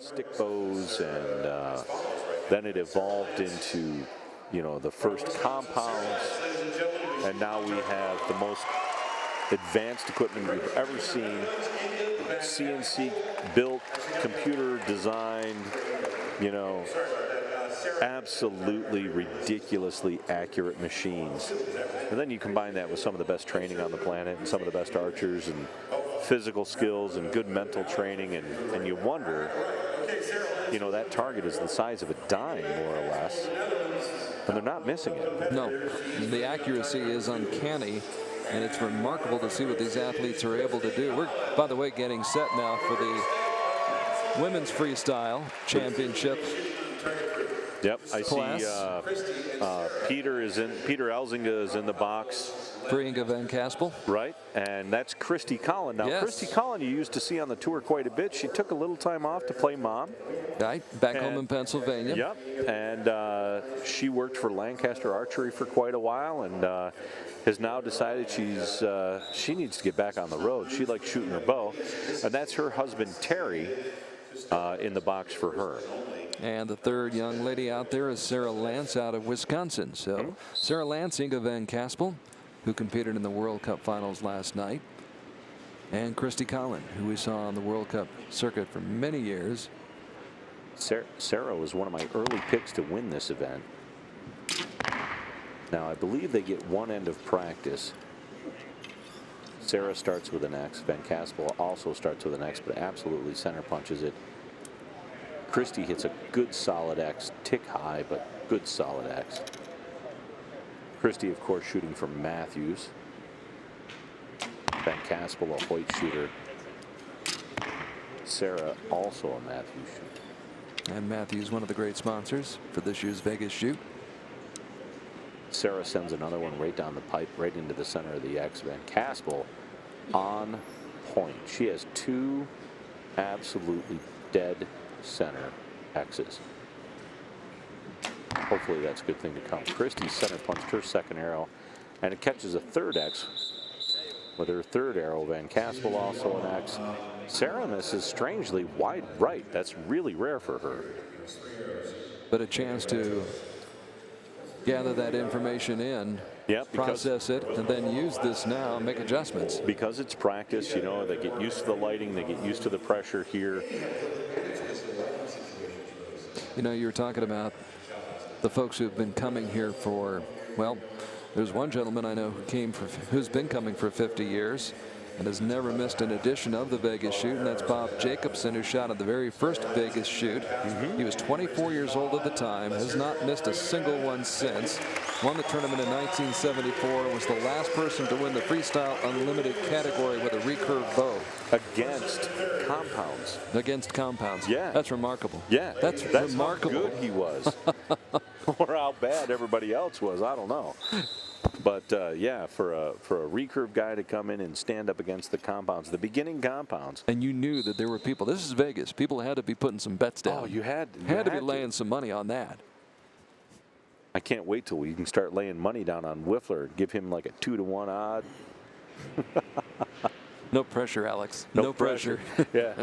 stick bows, and then it evolved into, you know, the first compounds, and now we have the most advanced equipment we've ever seen. CNC built, computer designed, you know, absolutely ridiculously accurate machines. And then you combine that with some of the best training on the planet and some of the best archers and physical skills and good mental training, and you wonder, you know, that target is the size of a dime, more or less, and they're not missing it. No, the accuracy is uncanny, and it's remarkable to see what these athletes are able to do. We're, by the way, getting set now for the women's freestyle championship. Yep, I see Peter Elzinga is in the box. For Inge van Caspel. Right, and that's Christie Colin. Now, yes. Christie Colin you used to see on the tour quite a bit. She took a little time off to play mom. Right, back home in Pennsylvania. Yep, and she worked for Lancaster Archery for quite a while, and has now decided she needs to get back on the road. She likes shooting her bow, and that's her husband Terry in the box for her. And the third young lady out there is Sarah Lance out of Wisconsin. So Sarah Lance, Inge van Caspel, who competed in the World Cup finals last night, and Christie Colin, who we saw on the World Cup circuit for many years. Sarah was one of my early picks to win this event. Now, I believe they get one end of practice. Sarah starts with an X. Van Caspel also starts with an X, but absolutely center punches it. Christie hits a good solid X, tick high, but good solid X. Christie, of course, shooting from Matthews. Van Caspel, a Hoyt shooter. Sarah, also a Matthews shooter. And Matthews, one of the great sponsors for this year's Vegas shoot. Sarah sends another one right down the pipe, right into the center of the X. Van Caspel on point. She has two absolutely dead center X's. Hopefully that's a good thing to come. Christie center punched her second arrow, and it catches a third X with her third arrow. Van Caspel also an X. Sarah misses strangely wide right. That's really rare for her. But a chance to gather that information in, process it, and then use this now, make adjustments. Because it's practice, you know, they get used to the lighting, they get used to the pressure here. You know, you were talking about the folks who've been coming here for, well, there's one gentleman I know who's been coming for 50 years and has never missed an edition of the Vegas shoot, and that's Bob Jacobson, who shot at the very first Vegas shoot. He was 24 years old at the time, has not missed a single one since. Won the tournament in 1974, was the last person to win the Freestyle Unlimited category with a recurve bow. Against compounds. Against compounds. Yeah. That's remarkable. Yeah. That's remarkable. How good he was. Or how bad everybody else was, I don't know. But yeah, for a recurve guy to come in and stand up against the compounds, the beginning compounds. And you knew that there were people. This is Vegas. People had to be putting some bets down. Oh, you had to be laying some money on that. I can't wait till we can start laying money down on Whiffler. Give him like a 2-to-1 odd. No pressure, Alex. No pressure. Yeah.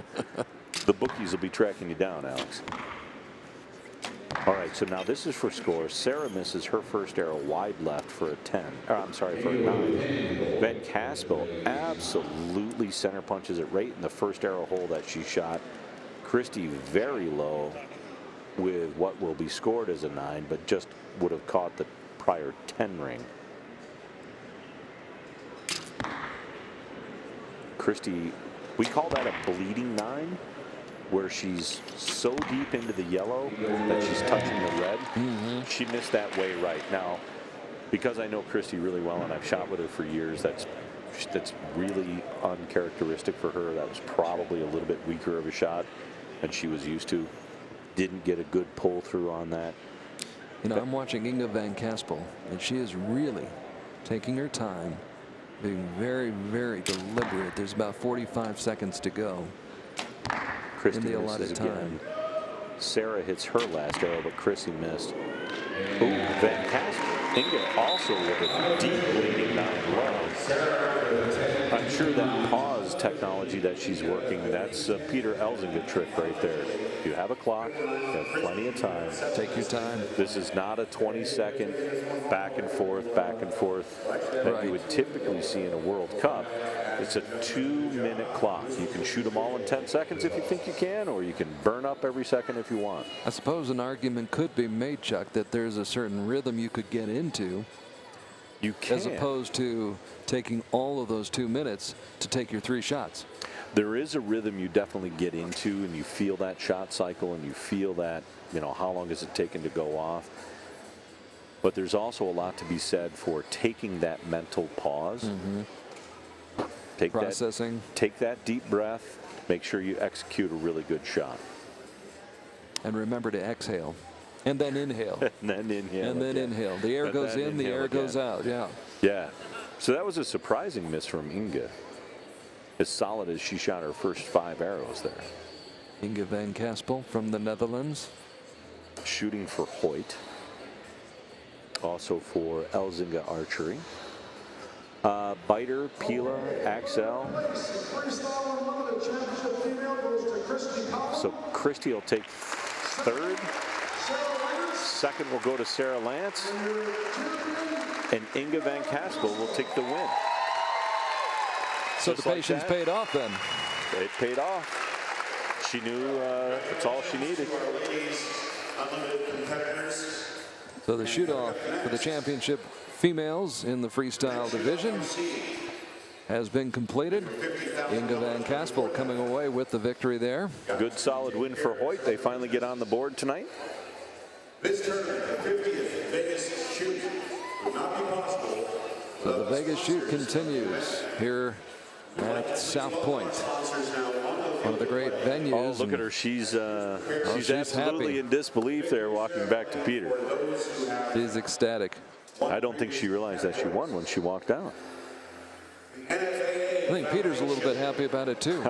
The bookies will be tracking you down, Alex. All right, so now this is for scores. Sarah misses her first arrow wide left for a 10. Or I'm sorry, for a 9. Van Caspel absolutely center punches it right in the first arrow hole that she shot. Christie very low with what will be scored as a 9, but just would have caught the prior 10 ring. Christie, we call that a bleeding 9, where she's so deep into the yellow that she's touching the red. She missed that way right. Now, because I know Christie really well and I've shot with her for years, that's really uncharacteristic for her. That was probably a little bit weaker of a shot than she was used to. Didn't get a good pull through on that. You know, I'm watching Inge van Caspel, and she is really taking her time, being very, very deliberate. There's about 45 seconds to go. Christie in the allotted time. Sarah hits her last arrow, but Christie missed. Ooh, Van Caspel. Inge also with a deep leading 9 low. I'm sure that pause technology that she's working, that's a Peter Elzinga trick right there. You have a clock, you have plenty of time. Take your time. This is not a 20-second back and forth that you would typically see in a World Cup. It's a 2-minute clock. You can shoot them all in 10 seconds if you think you can, or you can burn up every second if you want. I suppose an argument could be made, Chuck, that there's a certain rhythm you could get into. You can. As opposed to taking all of those 2 minutes to take your 3 shots. There is a rhythm you definitely get into, and you feel that shot cycle, and you feel that, how long is it taking to go off. But there's also a lot to be said for taking that mental pause. Processing. Take that deep breath. Make sure you execute a really good shot. And remember to exhale. And then inhale. And then inhale. And then inhale. The air goes in, the air goes out. Yeah. Yeah. So that was a surprising miss from Inge. As solid as she shot her first 5 arrows there. Inge van Caspel from the Netherlands. Shooting for Hoyt. Also for Elzinga Archery. Biter, Pila, Axel. So Christie will take 3rd. 2nd will go to Sarah Lance. And Inge van Caspel will take the win. So the patience paid off then. It paid off. She knew that's all she needed. So the shoot-off for the championship females in the freestyle division has been completed. Inge van Caspel coming away with the victory there. Good solid win for Hoyt. They finally get on the board tonight. This tournament, the 50th Vegas Shoot, would not be possible. So the Vegas Shoot continues here at South Point, one of the great venues. Oh, look at her. She's absolutely happy. In disbelief there walking back to Peter. She's ecstatic. I don't think she realized that she won when she walked out. I think Peter's a little bit happy about it too.